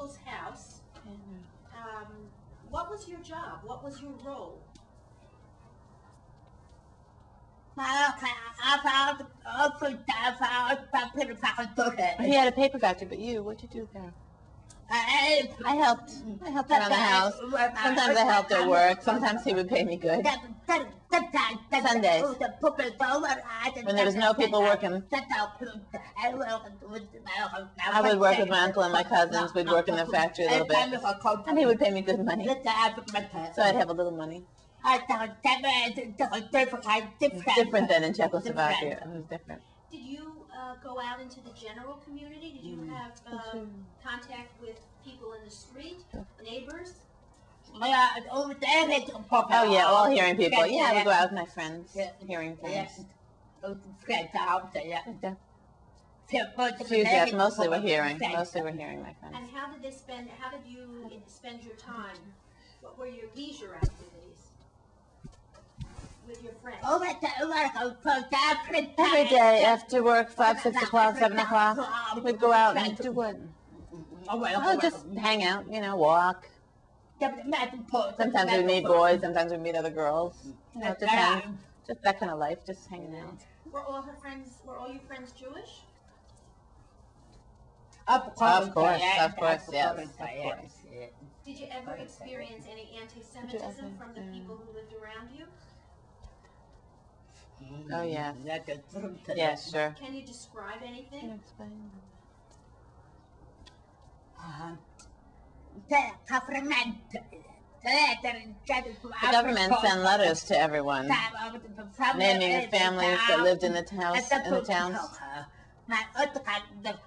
uncle's house. What was your job? What was your role? He had a paper factory, but you, what'd you do there? I helped around the house. Sometimes I helped at work. Sometimes he would pay me good. Sundays, when there was no people working, I would work with my uncle and my cousins. We'd work in the factory a little bit, and he would pay me good money. So I'd have a little money. Different than in Czechoslovakia. It was different. Did you go out into the general community? Did you have contact with people in the street, neighbors? Oh yeah, all hearing people. Yeah, I would go out with my friends, hearing things. Yes, mostly we're hearing. Mostly we're hearing, my friends. And how did you spend your time? What were your leisure activities with your friends? Every day after work, 5, 6 o'clock, 7 o'clock, we'd go out and do what? Oh, just hang out, walk. Sometimes we'd meet boys, sometimes we'd meet other girls. It depends. Just that kind of life, just hanging out. Were all your friends Jewish? Of course, yes. Did you ever experience any anti-Semitism from the people who lived around you? Oh, yeah. Yeah, sure. Can you describe anything? The government sent letters to everyone, naming the families that lived in the towns.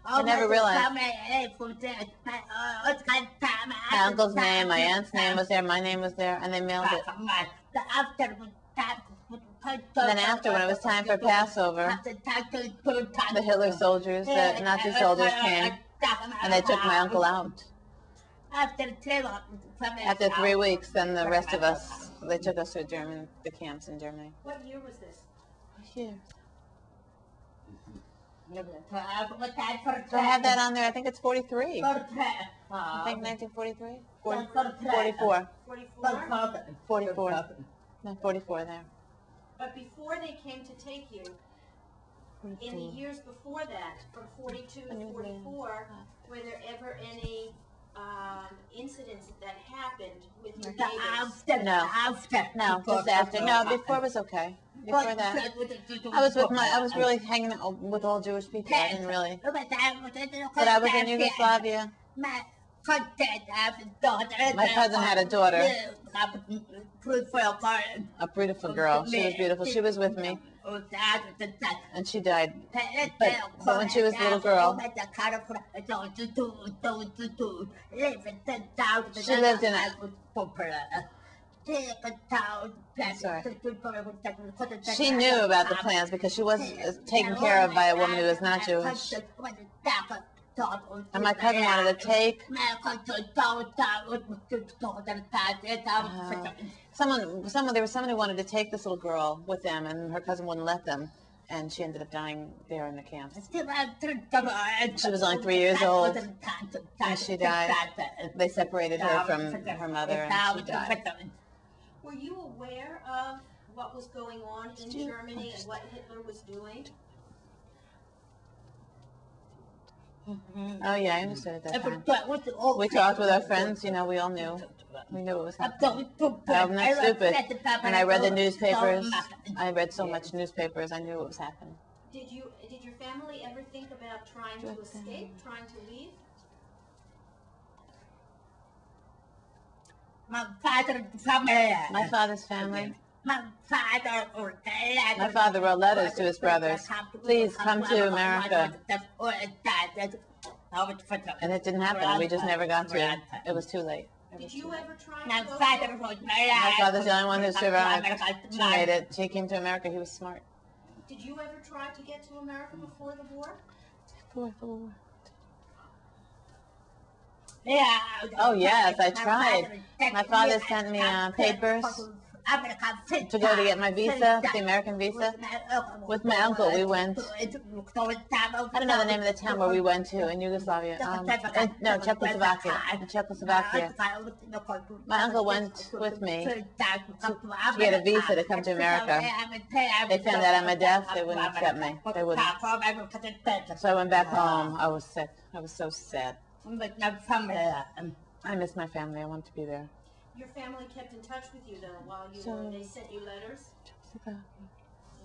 I never realized. My uncle's name, my aunt's name was there, my name was there, and they mailed it. And then after, when it was time for Passover, the Hitler soldiers, the Nazi soldiers came, and they took my uncle out. After 3 weeks, then the rest of us, they took us to the camps in Germany. What year was this? Here. So I have that on there. I think it's 43. I think 1943? 44. 44. No, 44 there. But before they came to take you, in the years before that, from 42 to 44, were there ever any incidents that happened with your neighbors? No, just after. No, before was okay. Before that, I was really hanging out with all Jewish people. I didn't really. But I was in Yugoslavia. My cousin had a daughter, a beautiful girl. She was beautiful. She was with me, and she died. But when she was a little girl, she lived in a... Sorry. She knew about the plans because she was taken care of by a woman who was not Jewish. And my cousin wanted to take... there was someone who wanted to take this little girl with them, and her cousin wouldn't let them. And she ended up dying there in the camps. She was only 3 years old, and she died. They separated her from her mother, and she died. Were you aware of what was going on in Germany and what Hitler was doing? Oh yeah, I understood at that time. We talked with our friends, we all knew. We knew what was happening. I'm not stupid. And I read the newspapers. I read so much newspapers, I knew what was happening. Did your family ever think about trying to escape, trying to leave? My father's family. My father wrote letters to his brothers. Please come to America. And it didn't happen. We just never got to it. It was too late. Did you ever try My father's the only one who survived. She made it. She came to America. He was smart. Did you ever try to get to America before the war? Before the war. Oh yes, I tried. My father sent me papers to go to get my visa, the American visa. With my uncle, we went. I don't know the name of the town where we went to in Yugoslavia. No, Czechoslovakia. In Czechoslovakia. My uncle went with me to get a visa to come to America. They found out I'm deaf. They wouldn't accept me. They wouldn't. So I went back home. I was sick. I was so sad. I miss my family. I want to be there. Your family kept in touch with you though while you were. They sent you letters. In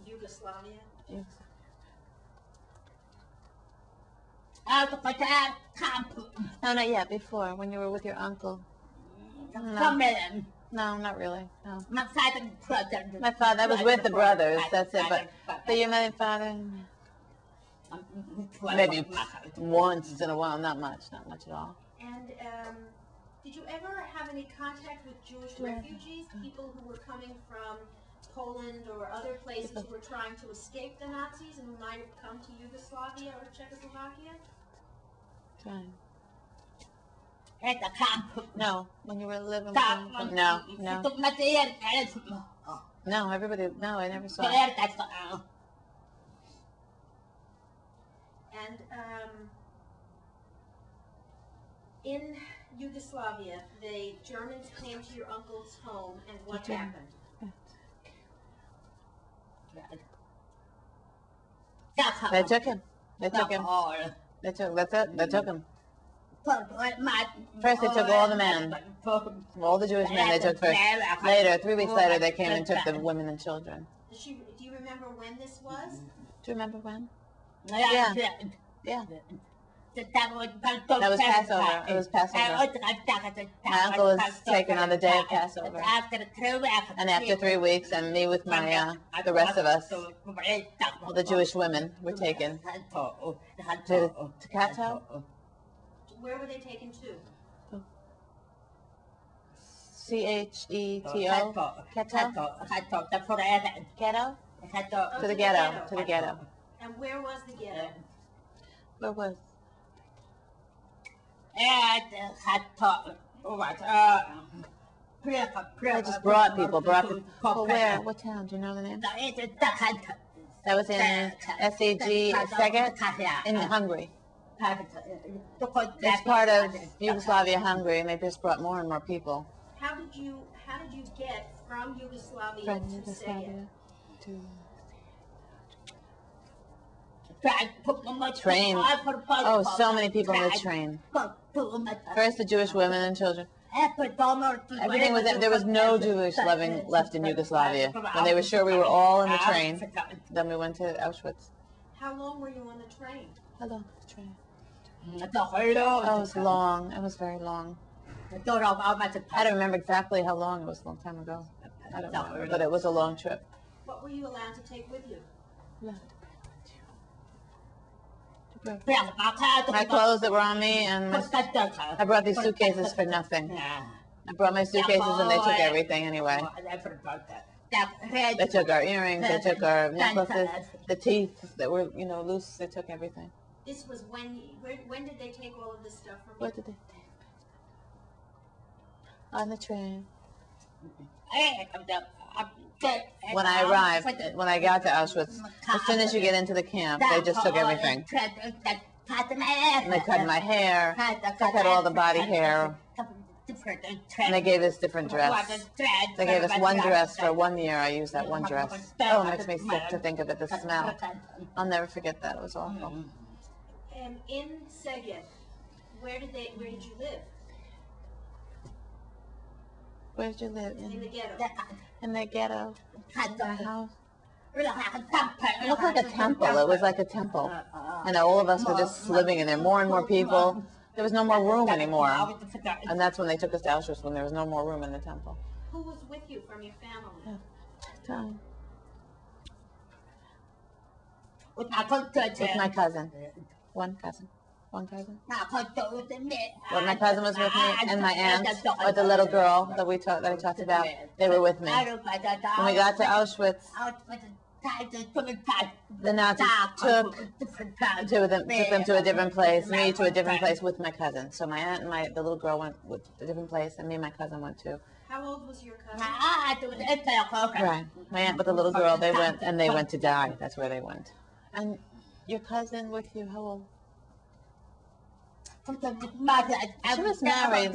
Yugoslavia. No, not yet. Before, when you were with your uncle. No, not really. No. My father. I was with the brothers. That's it. But your mother and father. Maybe once in a while. Not much at all. And did you ever have any contact with Jewish refugees, people who were coming from Poland or other places who were trying to escape the Nazis and who might have come to Yugoslavia or Czechoslovakia? Trying. No, when you were living with them. No. No, everybody, no, I never saw it. And in Yugoslavia, the Germans came to your uncle's home, and what happened? They took him. They took him. That's it. They took him. First they took all the men. All the Jewish men they took first. Later, 3 weeks later, they came and took the women and children. Do you remember when this was? Do you remember when? Yeah. That was Passover. It was Passover. My uncle was taken on the day of Passover. And after 3 weeks, and me with my, the rest of us, all the Jewish women were taken to Kato. Where were they taken to? C-H-E-T-O? Kato? Ghetto? To the ghetto. To the ghetto. And where was the ghetto? Where was? They just brought people. Well, where? What town? Do you know the name? That was in S-E-G, Szeged, in Hungary. It's part of Yugoslavia, Hungary, and they just brought more and more people. How did you get from Yugoslavia to Szeged? Train. Oh, so many people on the train. First the Jewish women and children. Everything was there was no Jewish left in Yugoslavia. When they were sure we were all in the train, then we went to Auschwitz. How long were you on the train? How long was the train? Oh, it was long. It was very long. I don't remember exactly how long. It was a long time ago. I don't know, but it was a long trip. What were you allowed to take with you? My clothes that were on me, and I brought these suitcases for nothing. I brought my suitcases and they took everything anyway. They took our earrings, they took our necklaces, the teeth that were, loose, they took everything. This was when did they take all of this stuff from you? What did they take? On the train. When I arrived, when I got to Auschwitz, as soon as you get into the camp, they just took everything. And they cut my hair, they cut all the body hair, and they gave us different dress. They gave us one dress for 1 year. I used that one dress. Oh, it makes me sick to think of it, the smell. I'll never forget that. It was awful. And in Szeged, where did you live? Where did you live? In the ghetto. In the ghetto. In the house. It looked like a temple. It was like a temple. And all of us were just living in there. More and more people. There was no more room anymore. And that's when they took us to Auschwitz, when there was no more room in the temple. Who was with you from your family? With my cousin. One cousin. Well, my cousin was with me, and my aunt, or the little girl that I talked about, they were with me. When we got to Auschwitz, the Nazis took them to a different place, me to a different place with my cousin. So my aunt and the little girl went to a different place, and me and my cousin went too. How old was your cousin? Right. My aunt with the little girl, they went to die. That's where they went. And your cousin with you, how old? She was married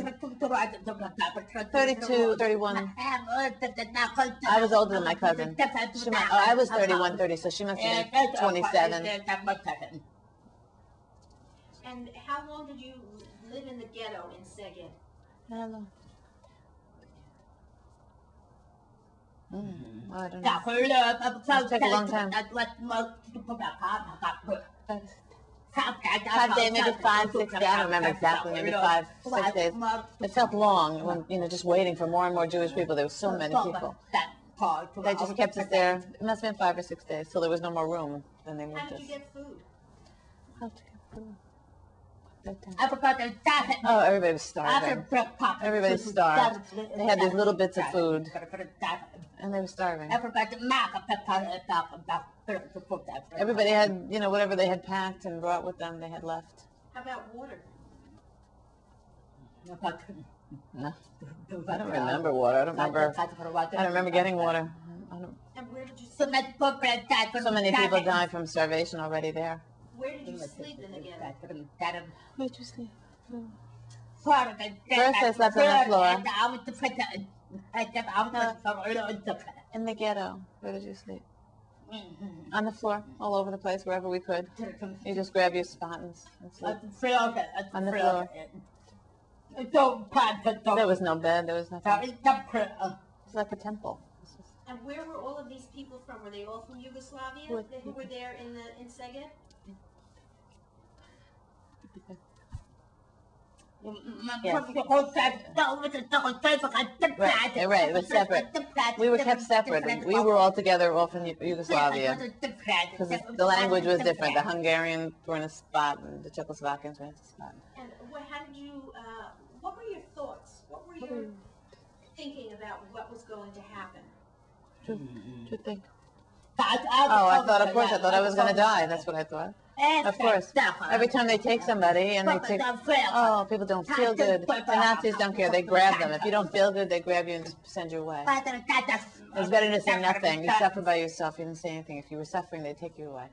32, 31. I was older than my cousin. I was 31, 30, so she must have been 27. And how long did you live in the ghetto in Szeged? How long? I don't know. It took a long time. 5 days, maybe 5, 6 days. I don't remember exactly. Maybe 5, 6 days. It felt long when, just waiting for more and more Jewish people. There were so many people. They just kept us there. It must have been 5 or 6 days till there was no more room. Then they moved us. How did you get food? How to get food? Oh, everybody was starving. Everybody starved. They had these little bits of food, and they were starving. Everybody had, whatever they had packed and brought with them, they had left. How about water? No, I don't remember water. I don't remember getting water. And where did you So sleep? many people died from starvation already there. Where did you sleep in the ghetto? Where did you sleep? First I slept on the floor. In the ghetto. Where did you sleep? On the floor, all over the place, wherever we could. You just grab your spot and sleep. On the floor. There was no bed, there was nothing. It was like a temple. And where were all of these people from? Were they all from Yugoslavia who were there in Szeged? Yes. Right, it was separate. We were kept separate. We were all together, all from Yugoslavia. Because the language was different. The Hungarians were in a spot, and the Czechoslovakians were in a spot. And how did you, what were your thoughts? What were you thinking about what was going to happen? To think. Oh, of course, I thought I was going to die. That's what I thought. Of course. Every time they take somebody and they take, people don't feel good. The Nazis don't care. They grab them. If you don't feel good, they grab you and just send you away. It's better to say nothing. You suffer by yourself. You didn't say anything. If you were suffering, they'd take you away.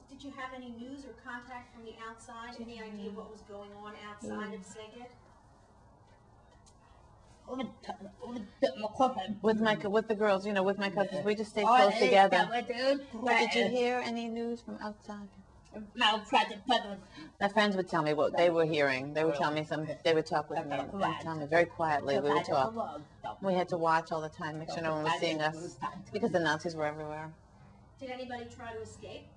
Did you have any news or contact from the outside? Any idea what was going on outside of Szeged? With the girls, with my cousins, we just stayed close together. Did you hear any news from outside? My friends would tell me what they were hearing. They would tell me they would talk with me and tell me very quietly. We would talk. We had to watch all the time, make sure no one was seeing us, because the Nazis were everywhere. Did anybody try to escape?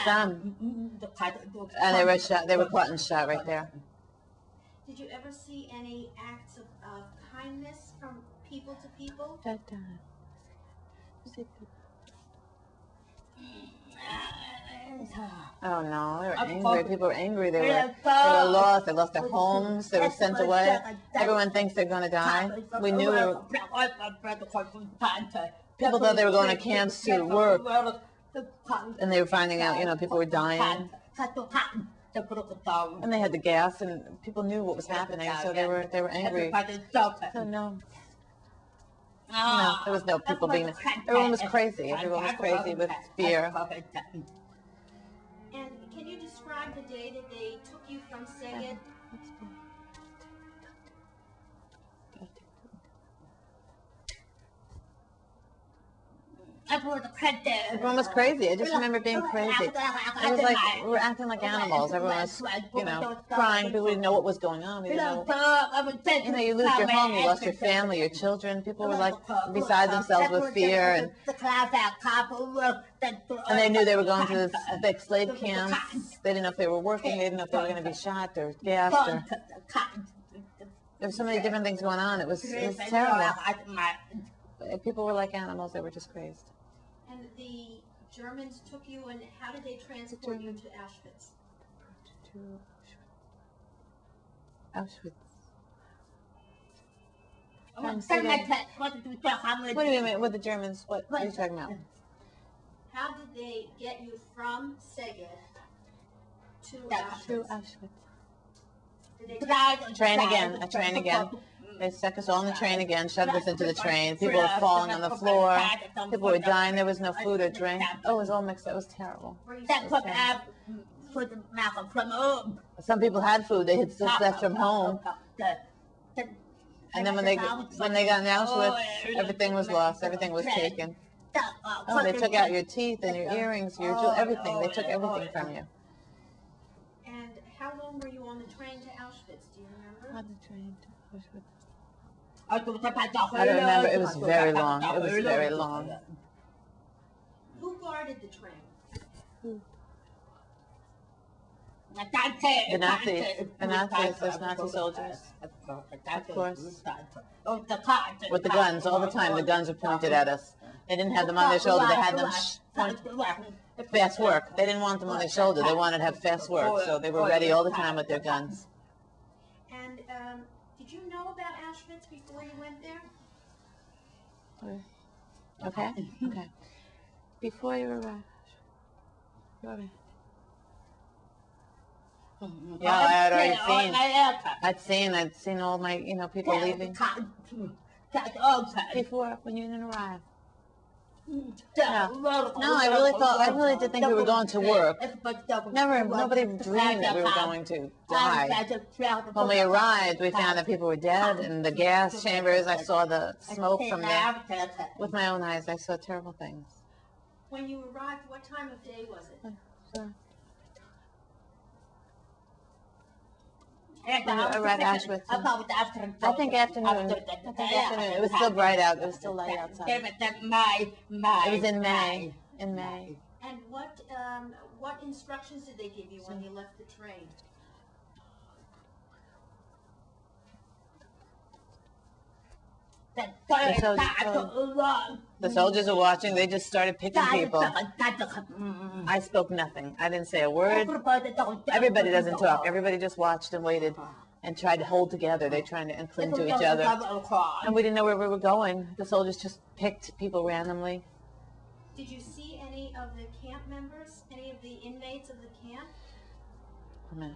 Some. And they were shot. They were caught and shot right there. Did you ever see any acts of kindness from people to people? Oh no, they were angry. People were angry. They were lost. They lost their homes. They were sent away. Everyone thinks they're going to die. We knew people thought they were going to camps to work. And they were finding out, people were dying. And they had the gas, and people knew what was happening, so they were angry. So no, there was no people being. Everyone was crazy. Everyone was crazy with fear. And can you describe the day that they took you from Szeged? Everyone was crazy. I just remember being crazy. It was like we were acting like animals. Everyone was, crying. People didn't know what was going on. We didn't know. You lose your home, you lost your family, your children. People were like beside themselves with fear, and they knew they were going to this big slave camps. They didn't know if they were working. They didn't know if they were going to be shot or gassed. There were so many different things going on. It was terrible. People were like animals. They were just crazed. And the Germans took you, and how did they transport you to Auschwitz? To Auschwitz. What do you mean with the Germans? What are you talking about? How did they get you from Szeged to To Auschwitz? Auschwitz. Did they A train again. They stuck us all in the train again, shoved us into the train. People were falling on the floor. People were dying. There was no food or drink. Oh, it was all mixed up. It was terrible. were you Some people had food. They had just left from home. And then when they got in Auschwitz, everything was lost. Everything was taken. Oh, they took out your teeth and your earrings, your everything. They took everything from you. And how long were you on the train to Auschwitz? Do you remember? On the train to Auschwitz. I don't remember. It was very long. It was very long. Who guarded the train? The Nazis. The Nazis. Those Nazi soldiers. Of course. With the guns all the time. The guns were pointed at us. They didn't have them on their shoulder. They had them fast work. They didn't want them on their shoulder. They wanted to have fast work. So they were ready all the time with their guns. And did you know about Auschwitz before you went there? Okay. Okay. Before you arrived. Rubin. Yeah, I had already seen. I'd seen all my, people leaving. Before, when you didn't arrive. No, I really did think we were going to work. Nobody dreamed that we were going to die. When we arrived, we found that people were dead in the gas chambers. I saw the smoke from there. With my own eyes, I saw terrible things. When you arrived, what time of day was it? Around Auschwitz. I think afternoon. It was still bright out. It was still light outside. It was in May. In May. And what instructions did they give you when you left the train? The soldiers were watching. They just started picking people. I spoke nothing. I didn't say a word. Everybody doesn't talk. Everybody just watched and waited and tried to hold together. They tried to cling to each other. And we didn't know where we were going. The soldiers just picked people randomly. Did you see any of the camp members? Any of the inmates of the camp? Amen.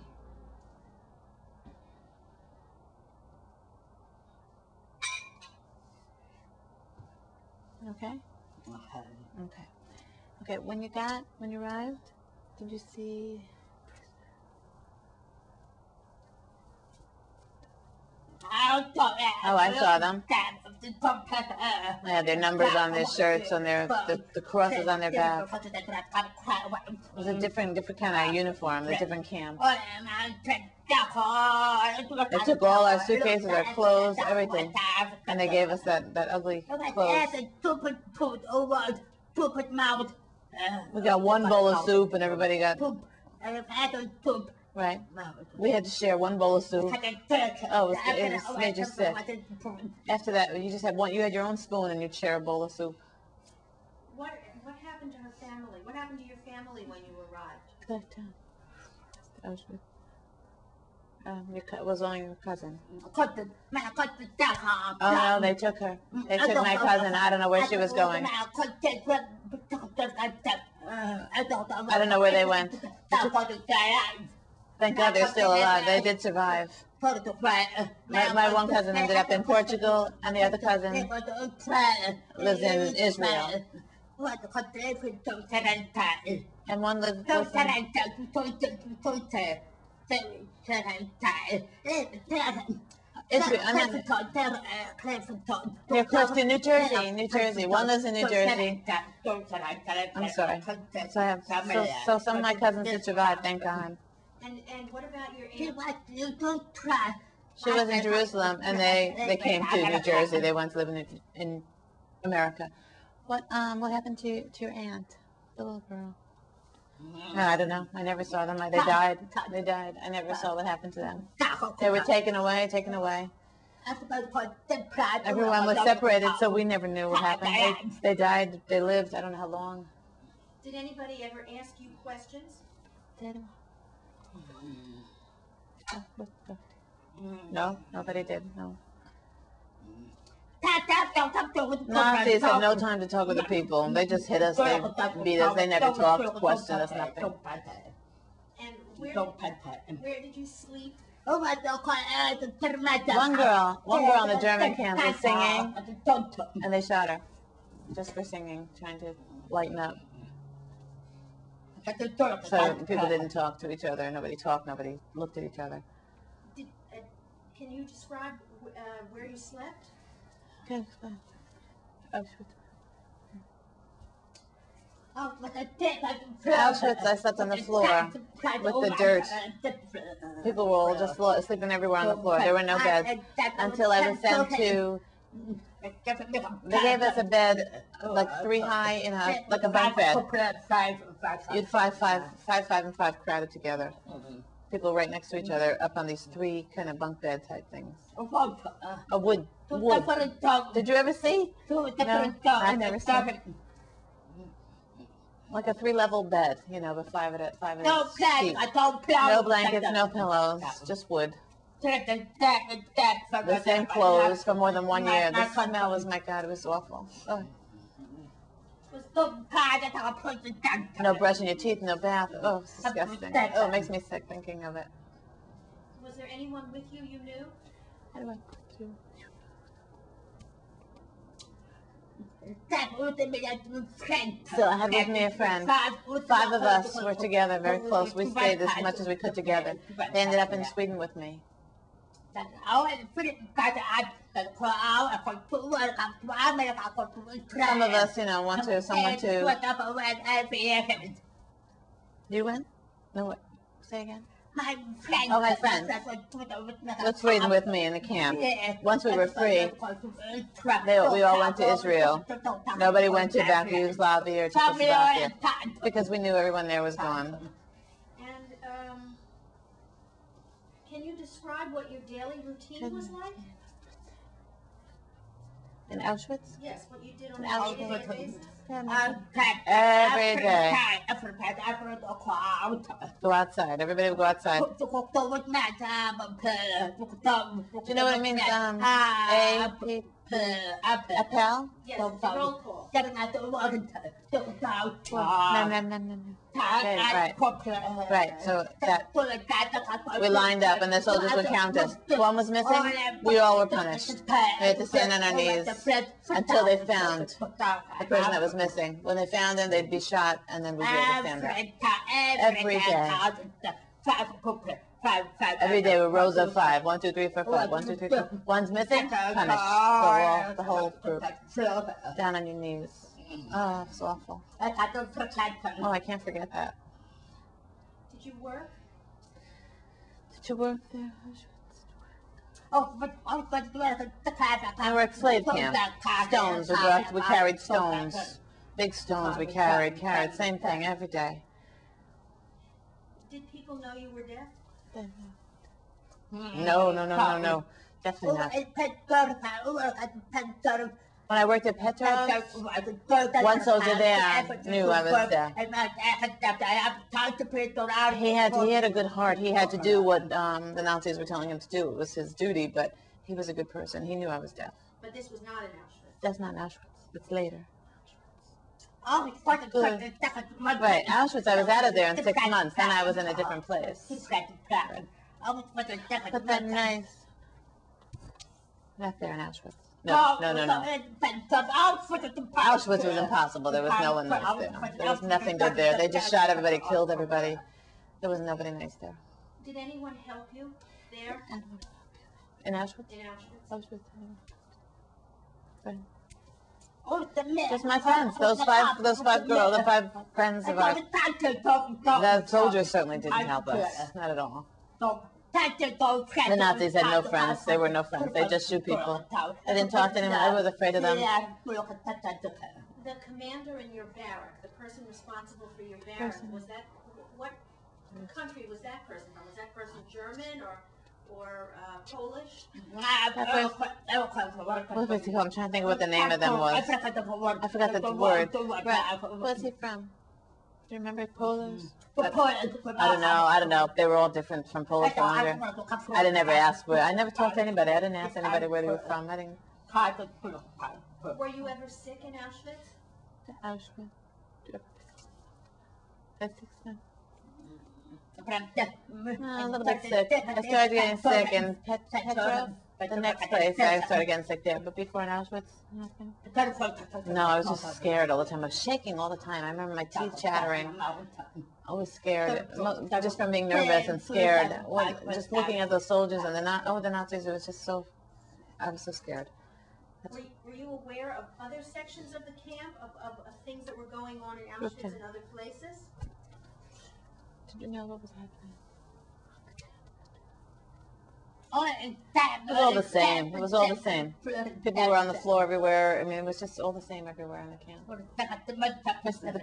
Okay. Okay. Okay. When you arrived, did you see? Oh, I saw them. They had their numbers on their shirts, on the crosses on their back. It was a different kind of uniform, a different camp. They took all our suitcases, our clothes, everything, and they gave us that ugly clothes. We got one bowl of soup, and everybody got. Right. We had to share one bowl of soup. Oh, it made you sick. After that, you just had one. You had your own spoon, and you'd share a bowl of soup. What happened to her family? What happened to your family when you arrived? It was only your cousin. Oh no, they took her. They took my cousin. I don't know where she was going. I don't know where they went. Thank God they're still alive. They did survive. My one cousin ended up in Portugal, and the other cousin lives in Israel. And one lives They're close to New Jersey. New Jersey. One lives in New Jersey. I'm sorry. So some of my cousins did survive, thank God. And what about your aunt? She was in Jerusalem, and they came to New Jersey. They went to live in America. What happened to your aunt, the little girl? No, I don't know. I never saw them. They died. They died. I never saw what happened to them. They were taken away. Everyone was separated, so we never knew what happened. They died. They lived. I don't know how long. Did anybody ever ask you questions? No, nobody did. No. Nazis had no time to talk with the people. They just hit us. They beat us. They never talked, questioned us, nothing. And where Where did you sleep? One girl on the German camp was singing, and they shot her just for singing, trying to lighten up. So people didn't talk to each other. Nobody talked. Nobody looked at each other. Can you describe where you slept? Auschwitz, I slept on the floor with the dirt. People were all just sleeping everywhere on the floor. There were no beds until I was sent to. They gave us a bed like 3 high in like a bunk bed. You'd five and five crowded together. People right next to each other up on these 3 kind of bunk bed type things. A wood. Did you ever see? No, I never seen. Like a 3-level bed, you know, with 5 at No sheets. blankets, No blankets, no pillows, just wood. The same clothes for more than 1 year. The smell was, my God, it was awful. Oh. No brushing your teeth, no bath. Oh, it's disgusting. Oh, it makes me sick thinking of it. Was there anyone with you you knew? How do I do? So I had with me a friend. 5 of us were together, very close. We stayed as much as we could together. They ended up in Sweden with me. Some of us, you know, want to, someone to. You went? No, what? Say again? My friend. Oh, my friend. Was Sweden with me in the camp. Once we were free, we all went to Israel. Nobody went to back to Yugoslavia or Czechoslovakia because we knew everyone there was gone. And can you describe what your daily routine was like? In Auschwitz? Yes, what you did on In a daily basis. Every day. Go outside. Everybody would go outside. Do you know what it means? Appel? Yes, it's a roll call. No. Right, so that we lined up and the soldiers would count us. If one was missing, we all were punished. We had to stand on our knees until they found the person that was missing. When they found him, they'd be shot and then we'd be able to stand up. Every day. Every day we rows of 5. 1, 2, 3, 4, 5. 1, 2, 3, 4. One's missing, punished. So the whole group. Down on your knees. Oh, it's awful. Oh, I can't forget that. Did you work? Did you work there? I worked slave camp. Stones we brought. We carried stones. Big stones we carried. Same thing every day. Did people know you were deaf? No. Definitely not. When I worked at Petrov, one soldier there knew I was there. He had a good heart. He had to do what the Nazis were telling him to do. It was his duty, but he was a good person. He knew I was deaf. But this was not in Auschwitz. That's not in Auschwitz. It's later. Right, Auschwitz, I was out of there in 6 months. Then I was in a different place. But then nice. Not there in Auschwitz. No. Auschwitz was impossible. There was no one nice there. There was nothing good there. They just shot everybody, killed everybody. There was nobody nice there. Did anyone help you there? In Auschwitz? In Auschwitz. Just my friends. Those five girls, the 5 friends of ours. The soldiers certainly didn't help us. Not at all. The Nazis had no friends. They were no friends. They just shoot people. I didn't talk to anyone. I was afraid of them. The commander in your barrack, the person responsible for your barrack, was that, what country was that person from? Was that person German or Polish? What was he called? I'm trying to think of what the name of them was. I forgot the word. Right. Where's he from? Do you remember Polish? I don't know. They were all different from Polish or Hungary. I didn't ever ask where. I never talked to anybody. I didn't ask anybody where they were from. I didn't. Were you ever sick in Auschwitz? Auschwitz. A little bit sick. I started getting sick in Petrov. The next place I started getting sick there, but before in Auschwitz, nothing. No, I was just scared all the time. I was shaking all the time. I remember my teeth chattering. I was scared, just from being nervous and scared. Just looking at those soldiers and the Nazis, it was just so, I was so scared. Were you aware of other sections of the camp, of things that were going on in Auschwitz and other places? Did you know what was happening? It was all the same. It was all the same. People were on the floor everywhere. I mean, it was just all the same everywhere in the camp.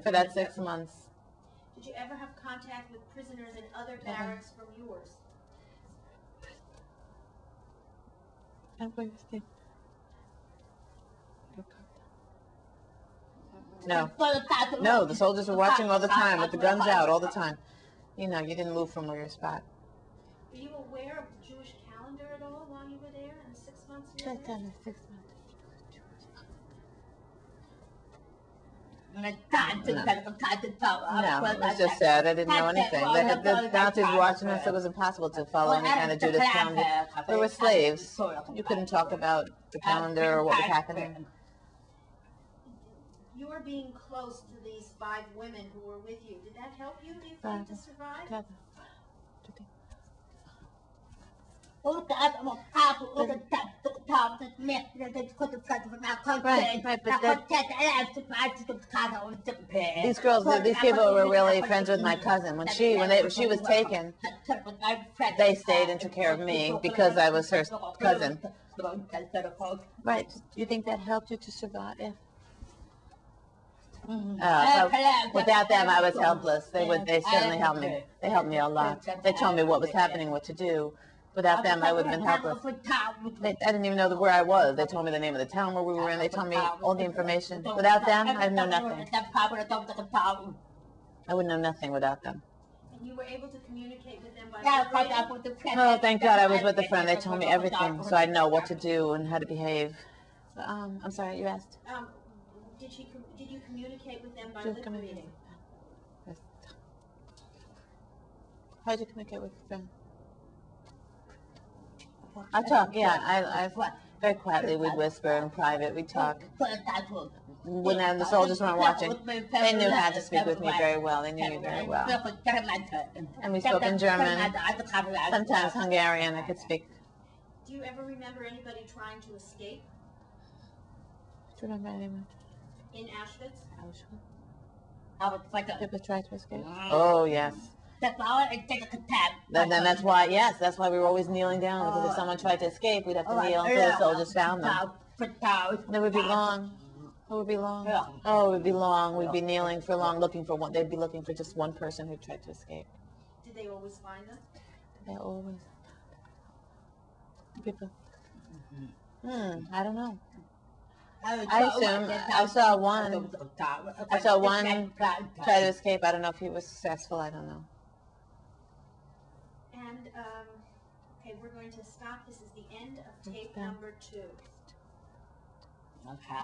For that 6 months. Did you ever have contact with prisoners in other barracks from yours? No. No, the soldiers were watching all the time with the guns out all the time. You know, you didn't move from where your spot. Were you aware of the Jewish calendar at all while you were there in the 6 months you were there? 6 months. No, it was just sad. I didn't know anything. The Nazis were watching us. It was impossible to follow any kind of Judas calendar. We were slaves. You couldn't talk about the calendar or what was happening. Your being close to these 5 women who were with you, did that help you, do you think, to survive? These girls, these people were really friends with my cousin. When she was taken, they stayed and took care of me because I was her cousin. Right. Do you think that helped you to survive? Yeah. Without them, I was helpless. They certainly helped me. They helped me a lot. They told me what was happening, what to do. Without them, I would have been helpless. I didn't even know where I was. They told me the name of the town where we were in. They told me all the information. Without them, I'd know nothing. I would know nothing without them. And you were able to communicate with them by radio? Oh, thank God I was with a friend. They told me everything, so I know what to do and how to behave. I'm sorry, you asked? Did you communicate with them by lip reading? Yes. How did you communicate with your friend? I talk, yeah. I very quietly we'd whisper in private. We'd talk. When the soldiers weren't watching, they knew how to speak with me very well. They knew me very well. And we spoke in German, sometimes Hungarian. I could speak. Do you ever remember anybody trying to escape Do you remember anyone? in Auschwitz? People tried to escape. Oh yes. Then that's why, yes, that's why we were always kneeling down, because if someone tried to escape, we'd have to kneel until the soldiers found them. And it would be long. It would be long. Oh, it would be long. We'd be kneeling for long, looking for one. They'd be looking for just one person who tried to escape. Did they always find them? They always. People. I don't know. I assume I saw one try to escape. I don't know if he was successful. I don't know. And, okay, we're going to stop. This is the end of tape number 2. Okay.